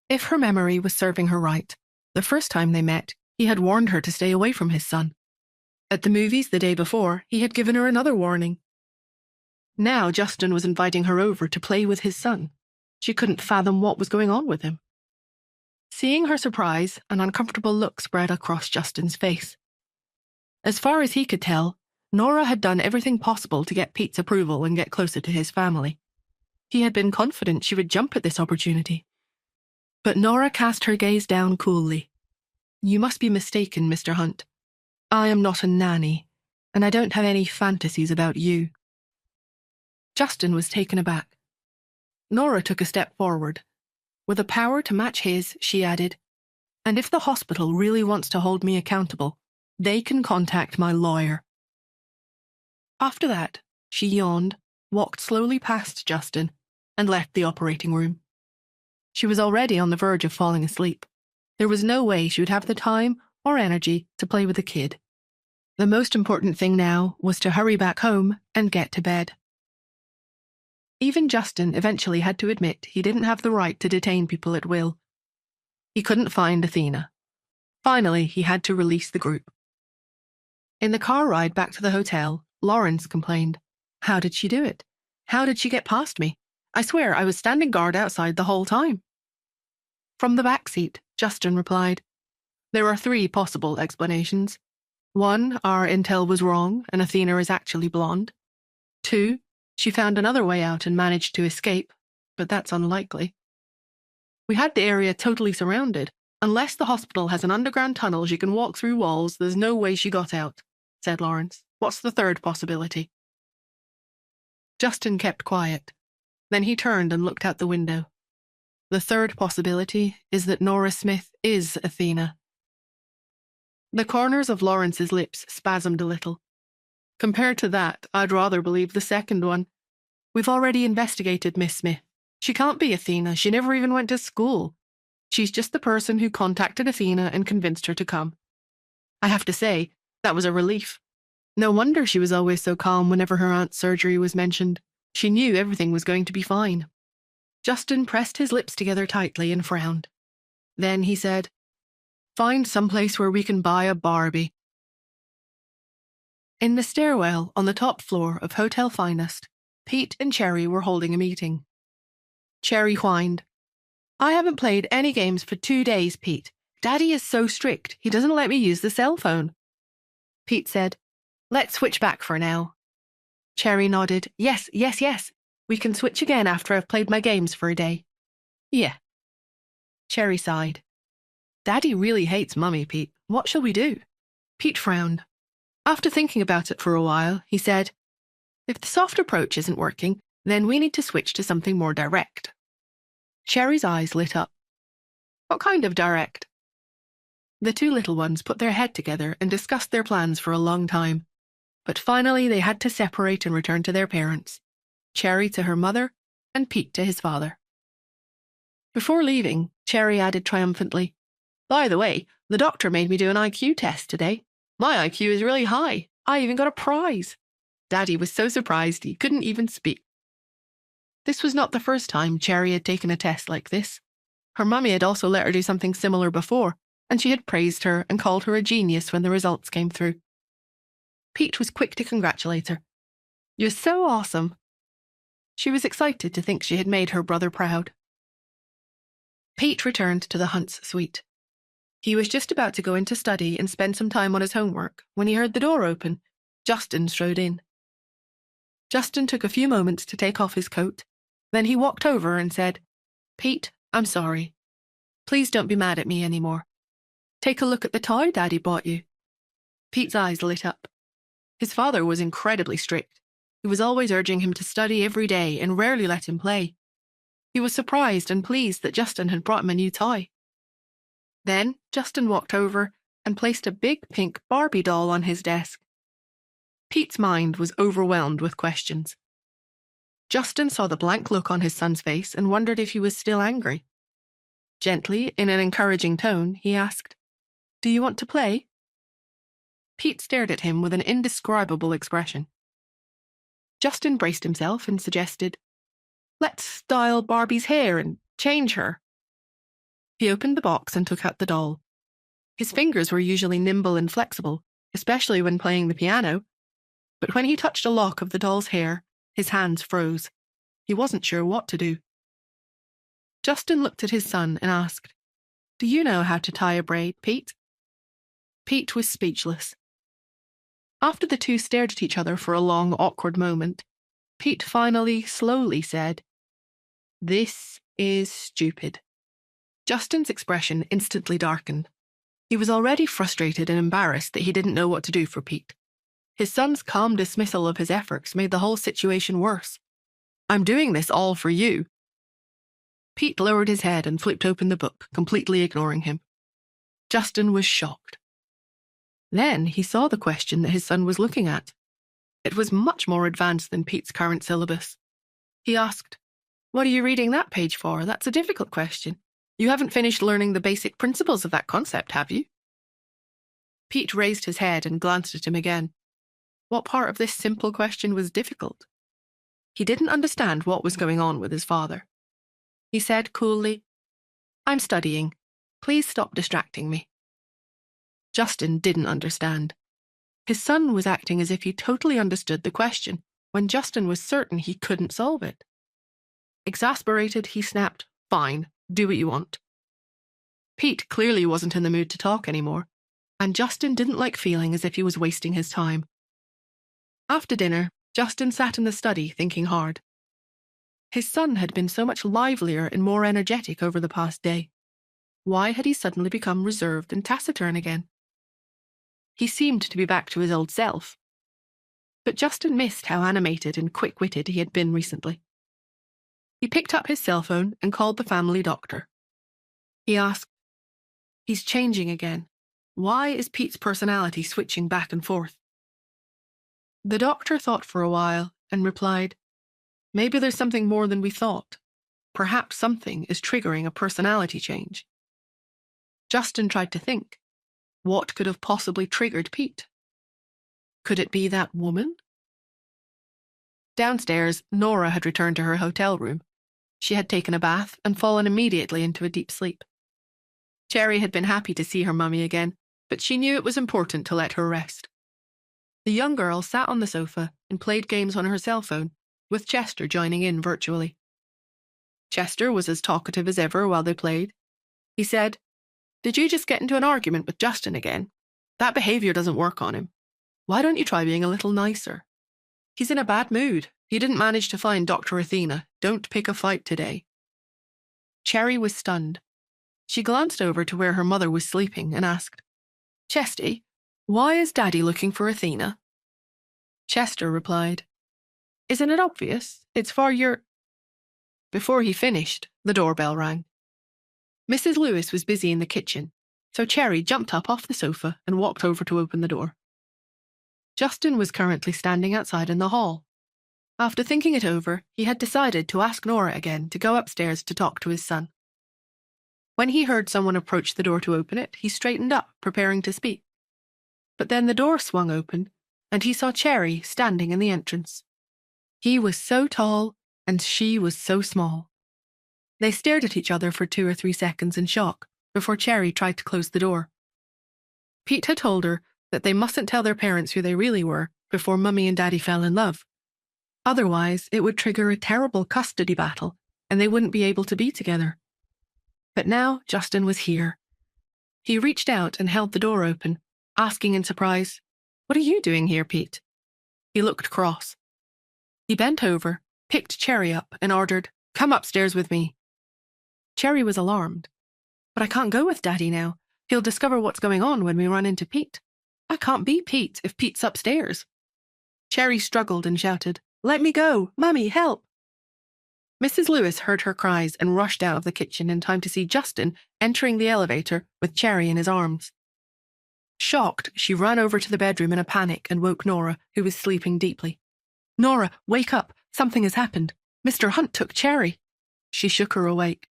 If her memory was serving her right, the first time they met, he had warned her to stay away from his son. At the movies the day before, he had given her another warning. Now Justin was inviting her over to play with his son. She couldn't fathom what was going on with him. Seeing her surprise, an uncomfortable look spread across Justin's face. As far as he could tell, Nora had done everything possible to get Pete's approval and get closer to his family. He had been confident she would jump at this opportunity. But Nora cast her gaze down coolly. "You must be mistaken, Mr. Hunt. I am not a nanny, and I don't have any fantasies about you." Justin was taken aback. Nora took a step forward. With a power to match his, she added, "And if the hospital really wants to hold me accountable, they can contact my lawyer." After that, she yawned, walked slowly past Justin, and left the operating room. She was already on the verge of falling asleep. There was no way she would have the time or energy to play with the kid. The most important thing now was to hurry back home and get to bed. Even Justin eventually had to admit he didn't have the right to detain people at will. He couldn't find Athena. Finally, he had to release the group. In the car ride back to the hotel, Lawrence complained. "How did she do it? How did she get past me? I swear I was standing guard outside the whole time." From the back seat, Justin replied, "There are 3 possible explanations. 1, our intel was wrong and Athena is actually blonde. 2, she found another way out and managed to escape, but that's unlikely. We had the area totally surrounded. Unless the hospital has an underground tunnel she can walk through walls, there's no way she got out," said Lawrence. "What's the 3rd possibility?" Justin kept quiet. Then he turned and looked out the window. "The 3rd possibility is that Nora Smith is Athena." The corners of Lawrence's lips spasmed a little. "Compared to that, I'd rather believe the 2nd one. We've already investigated Miss Smith. She can't be Athena. She never even went to school. She's just the person who contacted Athena and convinced her to come. I have to say, that was a relief. No wonder she was always so calm whenever her aunt's surgery was mentioned. She knew everything was going to be fine." Justin pressed his lips together tightly and frowned. Then he said, "Find someplace where we can buy a Barbie." In the stairwell on the top floor of Hotel Finest, Pete and Cherry were holding a meeting. Cherry whined, "I haven't played any games for 2 days, Pete. Daddy is so strict, he doesn't let me use the cell phone." Pete said, "Let's switch back for now." Cherry nodded, Yes. We can switch again after I've played my games for a day." "Yeah." Cherry sighed. "Daddy really hates Mummy, Pete. What shall we do?" Pete frowned. After thinking about it for a while, he said, "If the soft approach isn't working, then we need to switch to something more direct." Cherry's eyes lit up. "What kind of direct?" The 2 little ones put their head together and discussed their plans for a long time. But finally they had to separate and return to their parents. Cherry to her mother, and Pete to his father. Before leaving, Cherry added triumphantly, "By the way, the doctor made me do an IQ test today. My IQ is really high. I even got a prize." Daddy was so surprised he couldn't even speak. This was not the first time Cherry had taken a test like this. Her mummy had also let her do something similar before, and she had praised her and called her a genius when the results came through. Pete was quick to congratulate her. "You're so awesome." She was excited to think she had made her brother proud. Pete returned to the Hunt's suite. He was just about to go in to study and spend some time on his homework when he heard the door open. Justin strode in. Justin took a few moments to take off his coat. Then he walked over and said, "Pete, I'm sorry. Please don't be mad at me anymore. Take a look at the toy Daddy bought you." Pete's eyes lit up. His father was incredibly strict. He was always urging him to study every day and rarely let him play. He was surprised and pleased that Justin had brought him a new toy. Then Justin walked over and placed a big pink Barbie doll on his desk. Pete's mind was overwhelmed with questions. Justin saw the blank look on his son's face and wondered if he was still angry. Gently, in an encouraging tone, he asked, "Do you want to play?" Pete stared at him with an indescribable expression. Justin braced himself and suggested, "Let's style Barbie's hair and change her." He opened the box and took out the doll. His fingers were usually nimble and flexible, especially when playing the piano. But when he touched a lock of the doll's hair, his hands froze. He wasn't sure what to do. Justin looked at his son and asked, "Do you know how to tie a braid, Pete?" Pete was speechless. After the two stared at each other for a long, awkward moment, Pete finally, slowly said, "This is stupid." Justin's expression instantly darkened. He was already frustrated and embarrassed that he didn't know what to do for Pete. His son's calm dismissal of his efforts made the whole situation worse. "I'm doing this all for you." Pete lowered his head and flipped open the book, completely ignoring him. Justin was shocked. Then he saw the question that his son was looking at. It was much more advanced than Pete's current syllabus. He asked, "What are you reading that page for? That's a difficult question. You haven't finished learning the basic principles of that concept, have you?" Pete raised his head and glanced at him again. What part of this simple question was difficult? He didn't understand what was going on with his father. He said coolly, "I'm studying. Please stop distracting me." Justin didn't understand. His son was acting as if he totally understood the question, when Justin was certain he couldn't solve it. Exasperated, he snapped, "Fine, do what you want." Pete clearly wasn't in the mood to talk anymore, and Justin didn't like feeling as if he was wasting his time. After dinner, Justin sat in the study thinking hard. His son had been so much livelier and more energetic over the past day. Why had he suddenly become reserved and taciturn again? He seemed to be back to his old self. But Justin missed how animated and quick-witted he had been recently. He picked up his cell phone and called the family doctor. He asked, "He's changing again. Why is Pete's personality switching back and forth?" The doctor thought for a while and replied, "Maybe there's something more than we thought. Perhaps something is triggering a personality change." Justin tried to think. What could have possibly triggered Pete? Could it be that woman? Downstairs, Nora had returned to her hotel room. She had taken a bath and fallen immediately into a deep sleep. Cherry had been happy to see her mummy again, but she knew it was important to let her rest. The young girl sat on the sofa and played games on her cell phone, with Chester joining in virtually. Chester was as talkative as ever while they played. He said, "Did you just get into an argument with Justin again? That behavior doesn't work on him. Why don't you try being a little nicer? He's in a bad mood. He didn't manage to find Dr. Athena. Don't pick a fight today." Cherry was stunned. She glanced over to where her mother was sleeping and asked, "Chesty, why is Daddy looking for Athena?" Chester replied, "Isn't it obvious? It's for your—" Before he finished, the doorbell rang. Mrs. Lewis was busy in the kitchen, so Cherry jumped up off the sofa and walked over to open the door. Justin was currently standing outside in the hall. After thinking it over, he had decided to ask Nora again to go upstairs to talk to his son. When he heard someone approach the door to open it, he straightened up, preparing to speak. But then the door swung open, and he saw Cherry standing in the entrance. He was so tall, and she was so small. They stared at each other for 2 or 3 seconds in shock, before Cherry tried to close the door. Pete had told her that they mustn't tell their parents who they really were before Mummy and Daddy fell in love. Otherwise, it would trigger a terrible custody battle, and they wouldn't be able to be together. But now Justin was here. He reached out and held the door open, asking in surprise, "What are you doing here, Pete?" He looked cross. He bent over, picked Cherry up, and ordered, "Come upstairs with me." Cherry was alarmed. "But I can't go with Daddy now. He'll discover what's going on when we run into Pete. I can't be Pete if Pete's upstairs." Cherry struggled and shouted, "Let me go! Mummy, help!" Mrs. Lewis heard her cries and rushed out of the kitchen in time to see Justin entering the elevator with Cherry in his arms. Shocked, she ran over to the bedroom in a panic and woke Nora, who was sleeping deeply. "Nora, wake up! Something has happened. Mr. Hunt took Cherry." She shook her awake.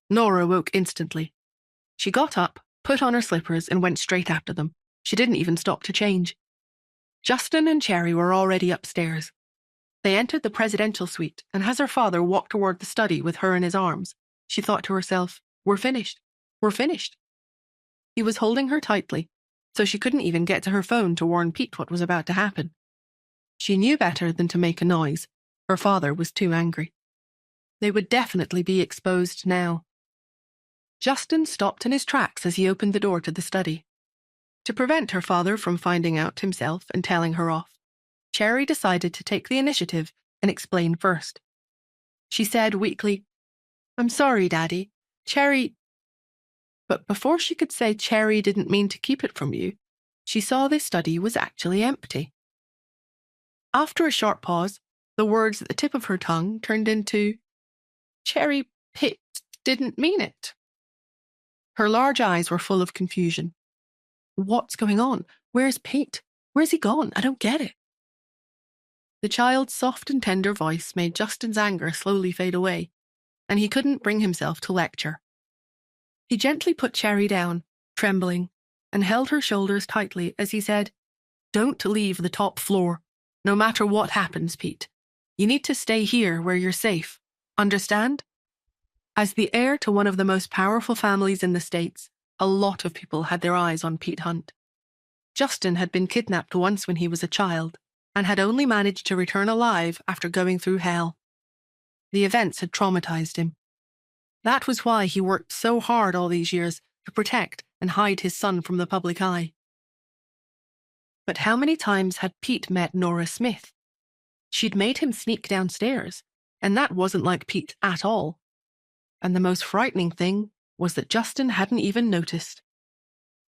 Nora woke instantly. She got up, put on her slippers, and went straight after them. She didn't even stop to change. Justin and Cherry were already upstairs. They entered the presidential suite, and as her father walked toward the study with her in his arms, she thought to herself, "We're finished. "We're finished." He was holding her tightly, so she couldn't even get to her phone to warn Pete what was about to happen. She knew better than to make a noise. Her father was too angry. They would definitely be exposed now. Justin stopped in his tracks as he opened the door to the study. To prevent her father from finding out himself and telling her off, Cherry decided to take the initiative and explain first. She said weakly, "I'm sorry, Daddy. Cherry—" But before she could say Cherry didn't mean to keep it from you, she saw this study was actually empty. After a short pause, the words at the tip of her tongue turned into, "Cherry Pete didn't mean it." Her large eyes were full of confusion. "What's going on? Where's Pete? Where's he gone? I don't get it." The child's soft and tender voice made Justin's anger slowly fade away, and he couldn't bring himself to lecture. He gently put Cherry down, trembling, and held her shoulders tightly as he said, "Don't leave the top floor, no matter what happens, Pete. You need to stay here where you're safe. Understand?" As the heir to one of the most powerful families in the States, a lot of people had their eyes on Pete Hunt. Justin had been kidnapped once when he was a child, and had only managed to return alive after going through hell. The events had traumatized him. That was why he worked so hard all these years to protect and hide his son from the public eye. But how many times had Pete met Nora Smith? She'd made him sneak downstairs, and that wasn't like Pete at all. And the most frightening thing was that Justin hadn't even noticed.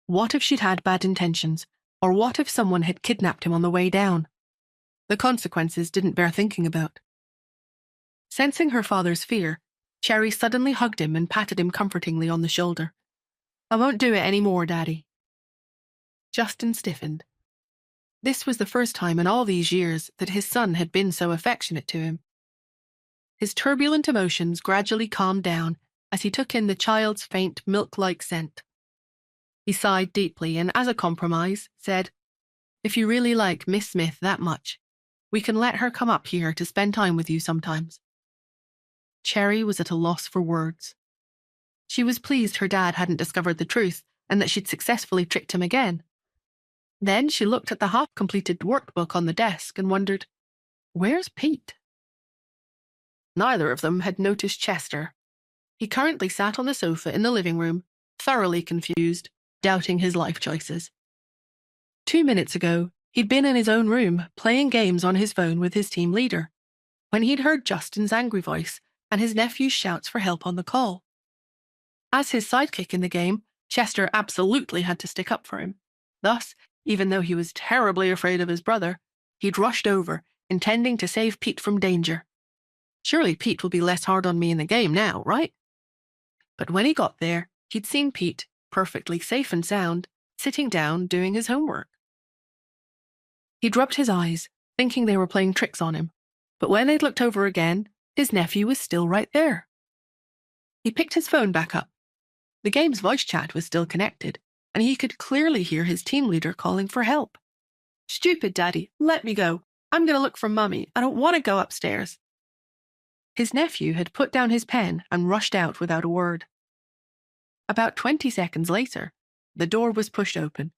What if she'd had bad intentions, or what if someone had kidnapped him on the way down? The consequences didn't bear thinking about. Sensing her father's fear, Cherry suddenly hugged him and patted him comfortingly on the shoulder. "I won't do it any more, Daddy." Justin stiffened. This was the first time in all these years that his son had been so affectionate to him. His turbulent emotions gradually calmed down as he took in the child's faint milk-like scent. He sighed deeply and, as a compromise, said, "If you really like Miss Smith that much, we can let her come up here to spend time with you sometimes." Cherry was at a loss for words. She was pleased her dad hadn't discovered the truth and that she'd successfully tricked him again. Then she looked at the half-completed workbook on the desk and wondered, where's Pete? Neither of them had noticed Chester. He currently sat on the sofa in the living room, thoroughly confused, doubting his life choices. 2 minutes ago, he'd been in his own room, playing games on his phone with his team leader, when he'd heard Justin's angry voice and his nephew's shouts for help on the call. As his sidekick in the game, Chester absolutely had to stick up for him. Thus, even though he was terribly afraid of his brother, he'd rushed over, intending to save Pete from danger. Surely Pete will be less hard on me in the game now, right? But when he got there, he'd seen Pete, perfectly safe and sound, sitting down doing his homework. He'd rubbed his eyes, thinking they were playing tricks on him, but when they'd looked over again, his nephew was still right there. He picked his phone back up. The game's voice chat was still connected, and he could clearly hear his team leader calling for help. "Stupid Daddy, let me go. I'm going to look for Mummy. I don't want to go upstairs." His nephew had put down his pen and rushed out without a word. About 20 seconds later, the door was pushed open.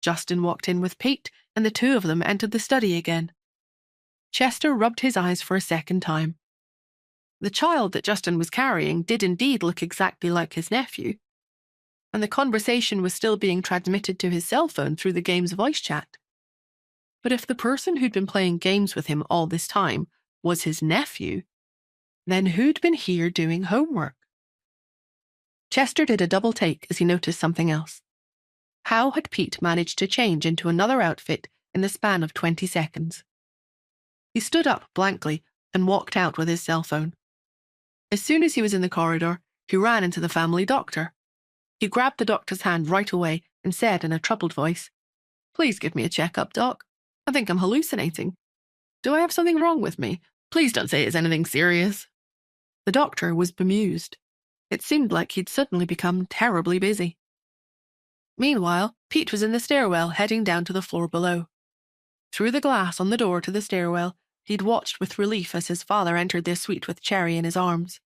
Justin walked in with Pete, and the two of them entered the study again. Chester rubbed his eyes for a second time. The child that Justin was carrying did indeed look exactly like his nephew, and the conversation was still being transmitted to his cell phone through the game's voice chat. But if the person who'd been playing games with him all this time was his nephew, then who'd been here doing homework? Chester did a double take as he noticed something else. How had Pete managed to change into another outfit in the span of 20 seconds? He stood up blankly and walked out with his cell phone. As soon as he was in the corridor, he ran into the family doctor. He grabbed the doctor's hand right away and said in a troubled voice, "Please give me a checkup, Doc. I think I'm hallucinating. Do I have something wrong with me? Please don't say it's anything serious." The doctor was bemused. It seemed like he'd suddenly become terribly busy. Meanwhile, Pete was in the stairwell heading down to the floor below. Through the glass on the door to the stairwell, he'd watched with relief as his father entered their suite with Cherry in his arms.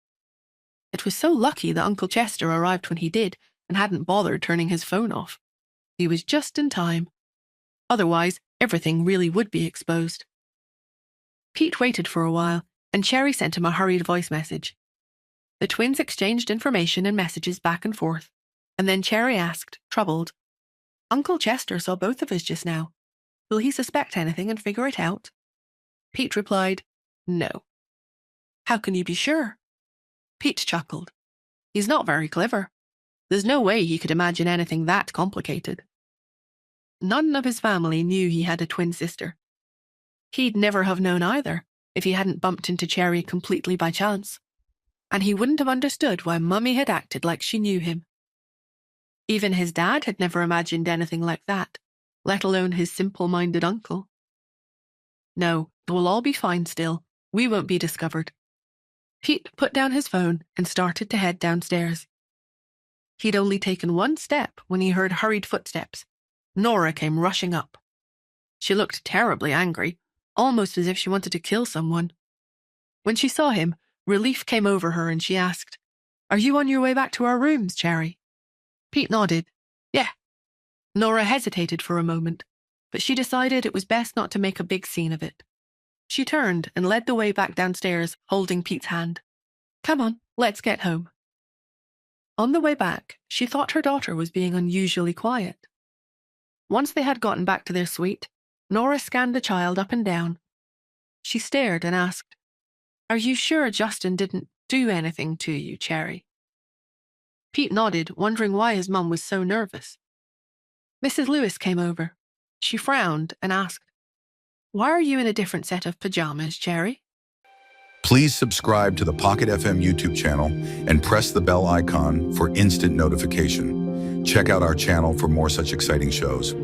It was so lucky that Uncle Chester arrived when he did, and hadn't bothered turning his phone off. He was just in time. Otherwise, everything really would be exposed. Pete waited for a while, and Cherry sent him a hurried voice message. The twins exchanged information and messages back and forth, and then Cherry asked, troubled, "Uncle Chester saw both of us just now. Will he suspect anything and figure it out?" Pete replied, "No." "How can you be sure?" Pete chuckled. "He's not very clever. There's no way he could imagine anything that complicated." None of his family knew he had a twin sister. He'd never have known either if he hadn't bumped into Cherry completely by chance. And he wouldn't have understood why Mummy had acted like she knew him. Even his dad had never imagined anything like that, let alone his simple-minded uncle. "No, it will all be fine still. We won't be discovered." Pete put down his phone and started to head downstairs. He'd only taken one step when he heard hurried footsteps. Nora came rushing up. She looked terribly angry, almost as if she wanted to kill someone. When she saw him, relief came over her and she asked, "Are you on your way back to our rooms, Cherry?" Pete nodded. "Yeah." Nora hesitated for a moment, but she decided it was best not to make a big scene of it. She turned and led the way back downstairs, holding Pete's hand. "Come on, let's get home." On the way back, she thought her daughter was being unusually quiet. Once they had gotten back to their suite, Nora scanned the child up and down. She stared and asked, "Are you sure Justin didn't do anything to you, Cherry?" Pete nodded, wondering why his mum was so nervous. Mrs. Lewis came over. She frowned and asked, "Why are you in a different set of pajamas, Cherry?" Please subscribe to the Pocket FM YouTube channel and press the bell icon for instant notification. Check out our channel for more such exciting shows.